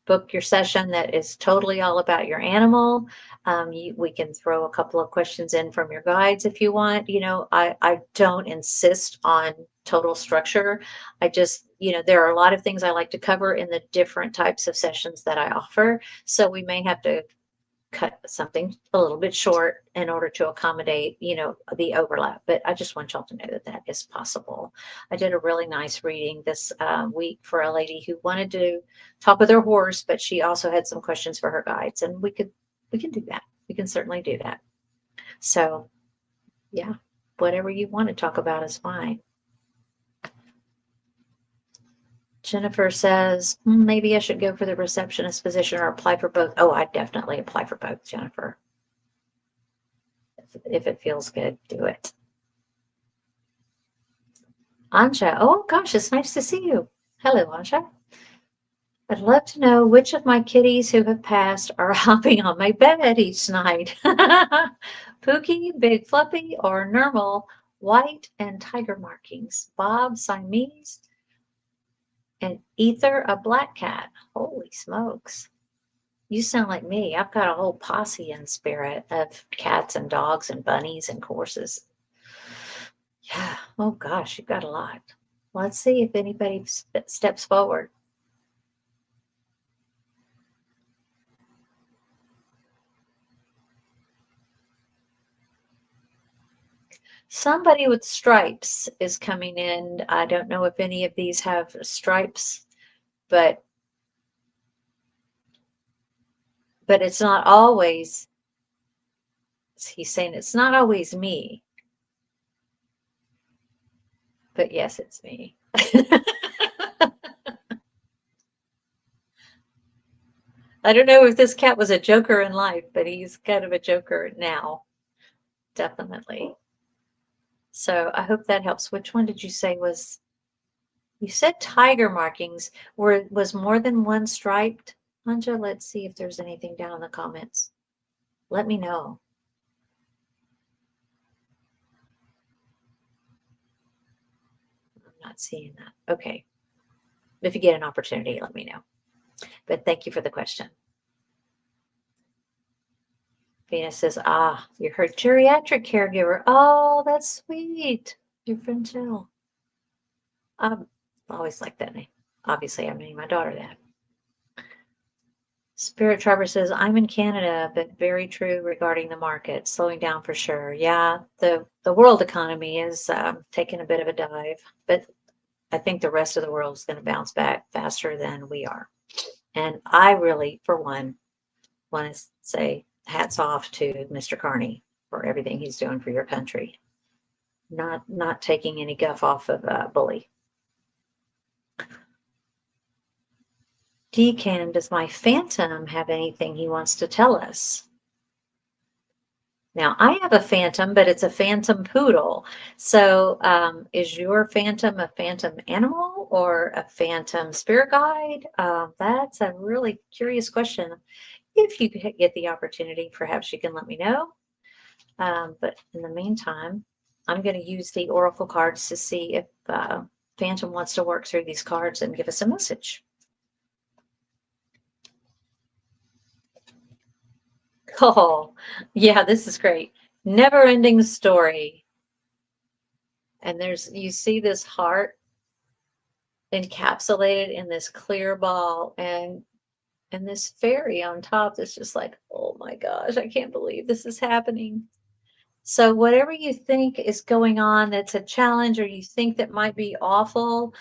book your session that is totally all about your animal. We can throw a couple of questions in from your guides if you want. I don't insist on total structure. I just, there are a lot of things I like to cover in the different types of sessions that I offer. So we may have to cut something a little bit short in order to accommodate, the overlap. But I just want y'all to know that that is possible. I did a really nice reading this week for a lady who wanted to talk with her horse, but she also had some questions for her guides, and we can do that. We can certainly do that. So yeah, whatever you want to talk about is fine. Jennifer says, maybe I should go for the receptionist position or apply for both. Oh, I'd definitely apply for both, Jennifer. If it feels good, do it. Anja, oh gosh, it's nice to see you. Hello, Ansha. I'd love to know which of my kitties who have passed are hopping on my bed each night. Pookie, Big Fluffy, or Normal, white and tiger markings. Bob, Siamese, and Ether, a black cat. Holy smokes. You sound like me. I've got a whole posse in spirit of cats and dogs and bunnies and horses. Yeah. Oh gosh, you've got a lot. Let's see if anybody steps forward. Somebody with stripes is coming in. I don't know if any of these have stripes, but it's not always, he's saying it's not always me. But yes, it's me. I don't know if this cat was a joker in life, but he's kind of a joker now. Definitely. So I hope that helps. Which one did you say was, you said tiger markings. Was more than one striped? Anja, let's see if there's anything down in the comments. Let me know. I'm not seeing that. Okay. If you get an opportunity, let me know. But thank you for the question. Venus says, ah, you're her geriatric caregiver. Oh, that's sweet. Your friend Jill. I always like that name. Obviously, I'm naming my daughter that. Spirit Trevor says, I'm in Canada, but very true regarding the market. Slowing down for sure. Yeah, the world economy is taking a bit of a dive, but I think the rest of the world is going to bounce back faster than we are. And I really, for one, want to say hats off to Mr. Carney for everything he's doing for your country. Not taking any guff off of Bully. Deacon, does my phantom have anything he wants to tell us? Now, I have a phantom, but it's a phantom poodle. So, is your phantom a phantom animal or a phantom spirit guide? That's a really curious question. If you get the opportunity, perhaps you can let me know. But in the meantime, I'm going to use the oracle cards to see if Phantom wants to work through these cards and give us a message. Oh, yeah, this is great. Never-ending story. And you see this heart encapsulated in this clear ball and this fairy on top that's just like, oh my gosh, I can't believe this is happening. So whatever you think is going on that's a challenge or you think that might be awful,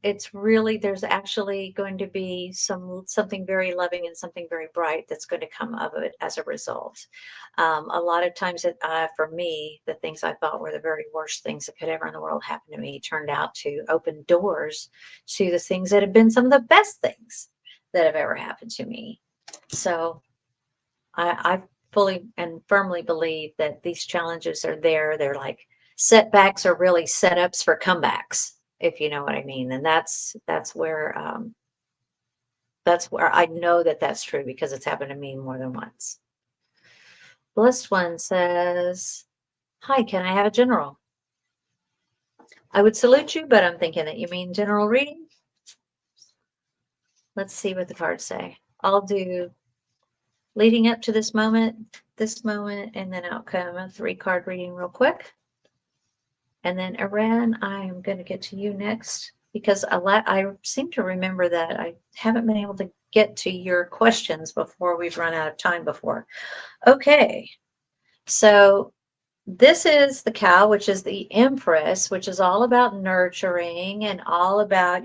it's really, there's actually going to be something very loving and something very bright that's going to come of it as a result. A lot of times for me, the things I thought were the very worst things that could ever in the world happen to me turned out to open doors to the things that have been some of the best things that have ever happened to me. So I fully and firmly believe that these challenges are there. They're like setbacks are really setups for comebacks, if you know what I mean. And that's where I know that that's true because it's happened to me more than once. Blessed One says, hi, can I have a general? I would salute you, but I'm thinking that you mean general reading. Let's see what the cards say. I'll do leading up to this moment, and then outcome, a 3-card reading real quick. And then Iran, I am going to get to you next because I seem to remember that I haven't been able to get to your questions before we've run out of time before. Okay, so this is the cow, which is the Empress, which is all about nurturing and all about,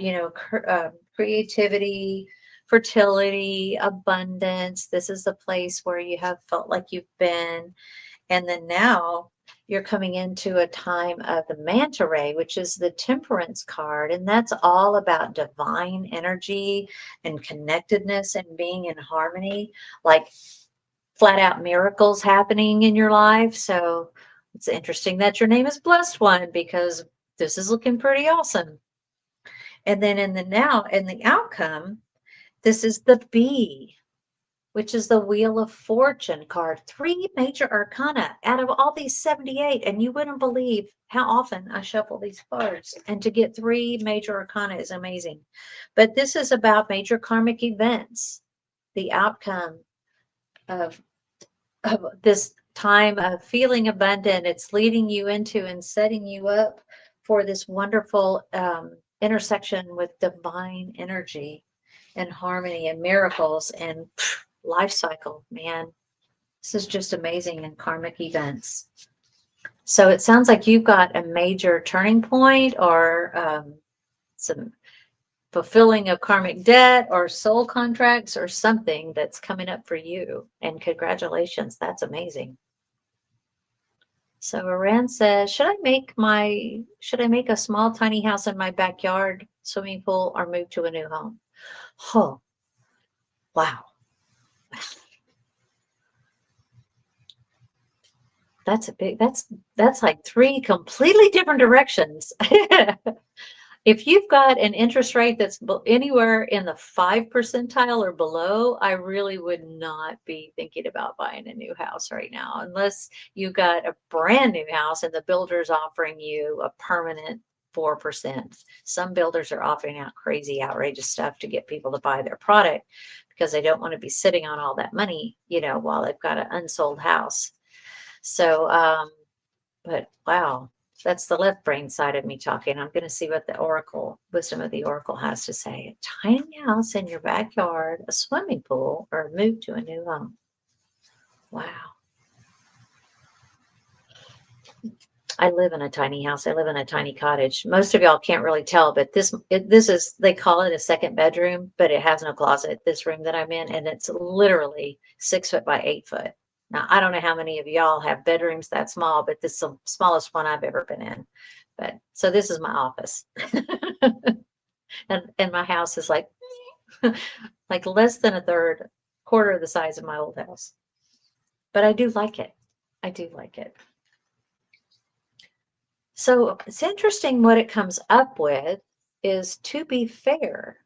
creativity, fertility, abundance. This is the place where you have felt like you've been. And then now you're coming into a time of the manta ray, which is the temperance card. And that's all about divine energy and connectedness and being in harmony, like flat out miracles happening in your life. So it's interesting that your name is Blessed One because this is looking pretty awesome. And then in the outcome, this is the B, which is the Wheel of Fortune card. 3 major arcana out of all these 78. And you wouldn't believe how often I shuffle these cards. And to get 3 major arcana is amazing. But this is about major karmic events, the outcome of this time of feeling abundant. It's leading you into and setting you up for this wonderful intersection with divine energy and harmony and miracles and life cycle. Man, this is just amazing in karmic events. So it sounds like you've got a major turning point or some fulfilling of karmic debt or soul contracts or something that's coming up for you. And congratulations, that's amazing. So Aran says, should I make a small tiny house in my backyard, swimming pool, or move to a new home? Oh, wow. That's like 3 completely different directions. If you've got an interest rate that's anywhere in the 5 percentile or below, I really would not be thinking about buying a new house right now, unless you got a brand new house and the builder's offering you a permanent 4%. Some builders are offering out crazy, outrageous stuff to get people to buy their product because they don't want to be sitting on all that money, while they've got an unsold house. So, but wow. That's the left brain side of me talking. I'm going to see what the wisdom of the oracle has to say. A tiny house in your backyard, a swimming pool, or move to a new home. Wow. I live in a tiny house. I live in a tiny cottage. Most of y'all can't really tell, but this is, they call it a second bedroom, but it has no closet, this room that I'm in, and it's literally 6 foot by 8 foot. Now, I don't know how many of y'all have bedrooms that small, but this is the smallest one I've ever been in. But so this is my office. and my house is like less than quarter of the size of my old house. But I do like it. I do like it. So it's interesting what it comes up with is to be fair.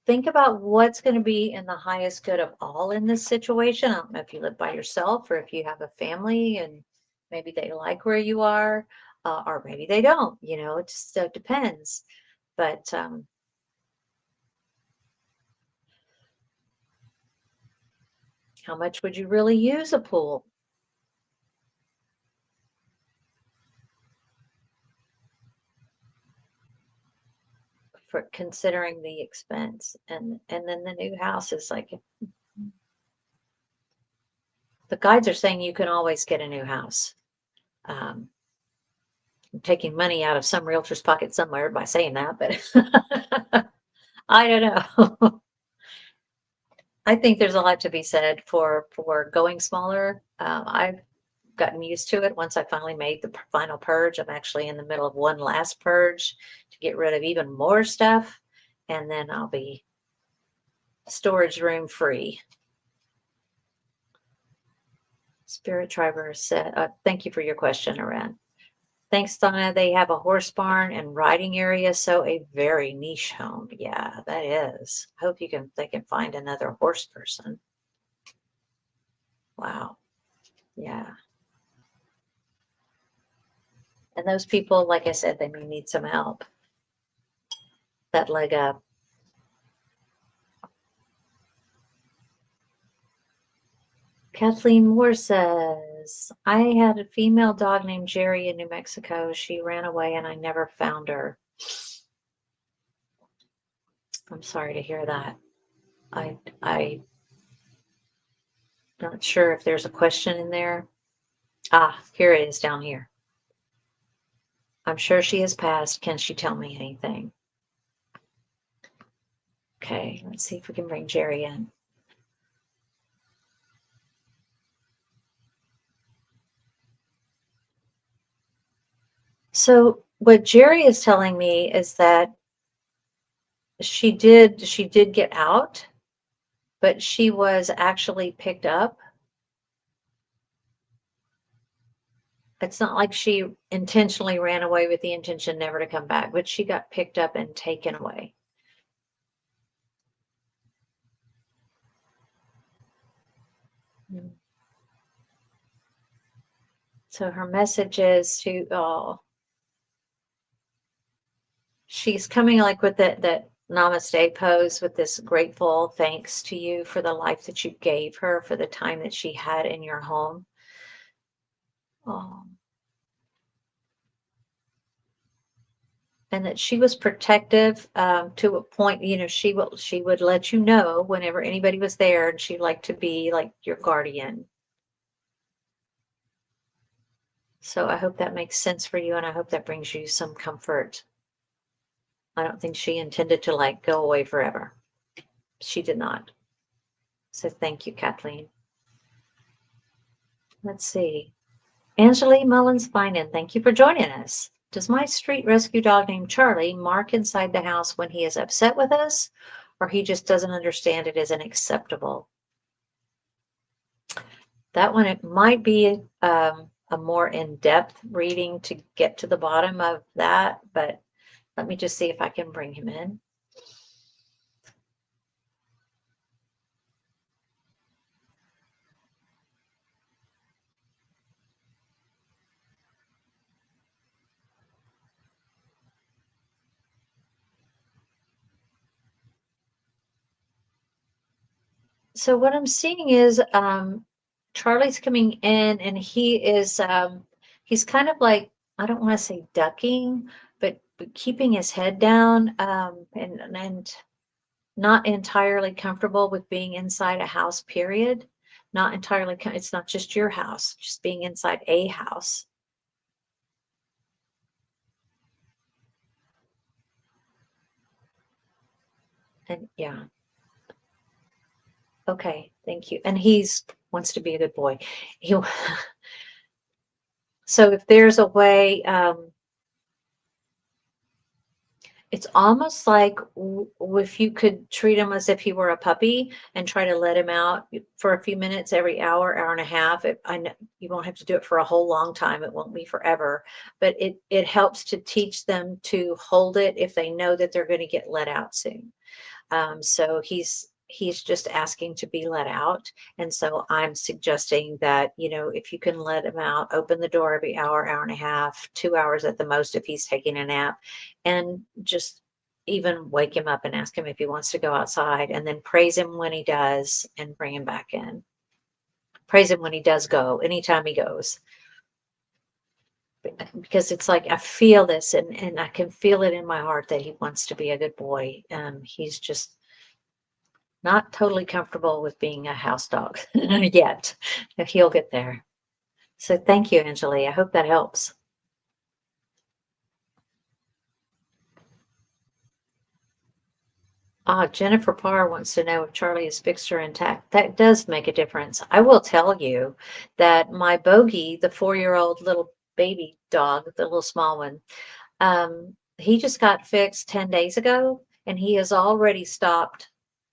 Think about what's going to be in the highest good of all in this situation. I don't know if you live by yourself or if you have a family and maybe they like where you are, or maybe they don't, it just depends. But how much would you really use a pool? For considering the expense, and then the new house is like, the guides are saying you can always get a new house. I'm taking money out of some realtor's pocket somewhere by saying that, but I don't know. I think there's a lot to be said for going smaller. I've gotten used to it once I finally made the final purge. I'm actually in the middle of one last purge to get rid of even more stuff, and then I'll be storage room free. Spirit Triber said, thank you for your question, Aran. Thanks, Donna. They have a horse barn and riding area, so a very niche home. Yeah, that is. Hope they can find another horse person. Wow. Yeah. And those people, like I said, they may need some help. That leg up. Kathleen Moore says, I had a female dog named Jerry in New Mexico. She ran away and I never found her. I'm sorry to hear that. I'm not sure if there's a question in there. Here it is down here. I'm sure she has passed. Can she tell me anything? Okay, let's see if we can bring Jerry in. So what Jerry is telling me is that she did get out, but she was actually picked up. It's not like she intentionally ran away with the intention never to come back, but she got picked up and taken away. Mm. So her message is to, oh, she's coming like with that namaste pose with this grateful thanks to you for the life that you gave her, for the time that she had in your home. Oh. And that she was protective to a point, she would let you know whenever anybody was there, and she liked to be like your guardian. So I hope that makes sense for you, and I hope that brings you some comfort. I don't think she intended to like go away forever. She did not. So thank you, Kathleen. Let's see. Angeli Mullins-Finan, thank you for joining us. Does my street rescue dog named Charlie mark inside the house when he is upset with us, or he just doesn't understand it isn't acceptable? That one, it might be a more in-depth reading to get to the bottom of that, but let me just see if I can bring him in. So what I'm seeing is Charlie's coming in, and he's kind of like, I don't want to say ducking, but keeping his head down, and not entirely comfortable with being inside a house, period. Not entirely, it's not just your house, just being inside a house. And yeah, okay, thank you. And he's wants to be a good boy. He, so if there's a way, it's almost like if you could treat him as if he were a puppy and try to let him out for a few minutes every hour, hour and a half. I know you won't have to do it for a whole long time. It won't be forever, but it helps to teach them to hold it if they know that they're going to get let out soon. So he's just asking to be let out. And so I'm suggesting that, if you can let him out, open the door every hour, hour and a half, 2 hours at the most if he's taking a nap, and just even wake him up and ask him if he wants to go outside, and then praise him when he does and bring him back in. Praise him when he does go, anytime he goes. Because it's like I feel this, and I can feel it in my heart that he wants to be a good boy. He's just not totally comfortable with being a house dog yet. He'll get there. So thank you, Angeli. I hope that helps. Jennifer Parr wants to know if Charlie is fixed or intact. That does make a difference. I will tell you that my Bogey, the 4-year-old little baby dog, the little small one, he just got fixed 10 days ago, and he has already stopped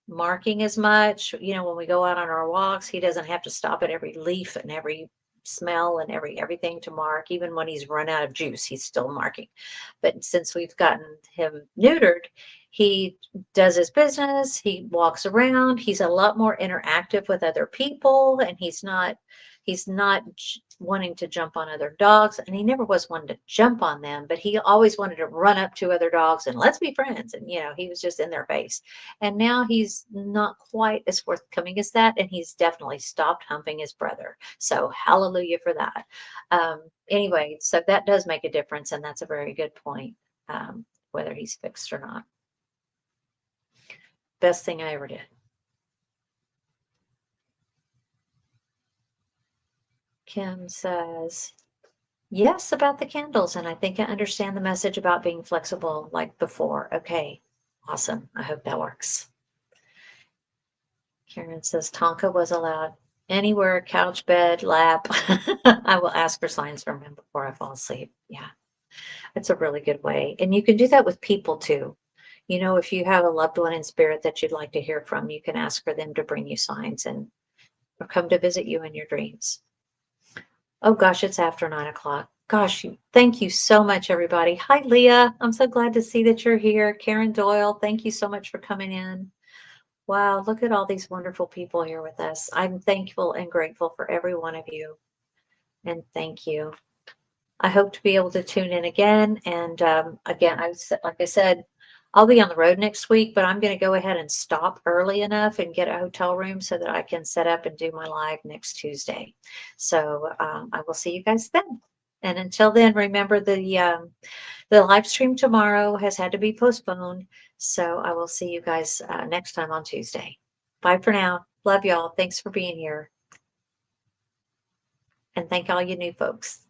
marking as much. When we go out on our walks, he doesn't have to stop at every leaf and every smell and everything to mark. Even when he's run out of juice, he's still marking. But since we've gotten him neutered, he does his business, he walks around, he's a lot more interactive with other people, and he's not wanting to jump on other dogs, and he never was one to jump on them, but he always wanted to run up to other dogs and let's be friends, and he was just in their face. And now he's not quite as forthcoming as that, and he's definitely stopped humping his brother, so hallelujah for that. Anyway, so that does make a difference, and that's a very good point, whether he's fixed or not. Best thing I ever did. Kim says, yes, about the candles, and I think I understand the message about being flexible like before. Okay, awesome. I hope that works. Karen says Tonka was allowed anywhere, couch, bed, lap. I will ask for signs from him before I fall asleep. Yeah, it's a really good way. And you can do that with people too. If you have a loved one in spirit that you'd like to hear from, you can ask for them to bring you signs or come to visit you in your dreams. Oh gosh, it's after 9 o'clock. Gosh, thank you so much, everybody. Hi, Leah. I'm so glad to see that you're here. Karen Doyle, thank you so much for coming in. Wow, look at all these wonderful people here with us. I'm thankful and grateful for every one of you. And thank you. I hope to be able to tune in again. And again, like I said, I'll be on the road next week, but I'm going to go ahead and stop early enough and get a hotel room so that I can set up and do my live next Tuesday. So I will see you guys then. And until then, remember the live stream tomorrow has had to be postponed. So I will see you guys next time on Tuesday. Bye for now. Love y'all. Thanks for being here. And thank all you new folks.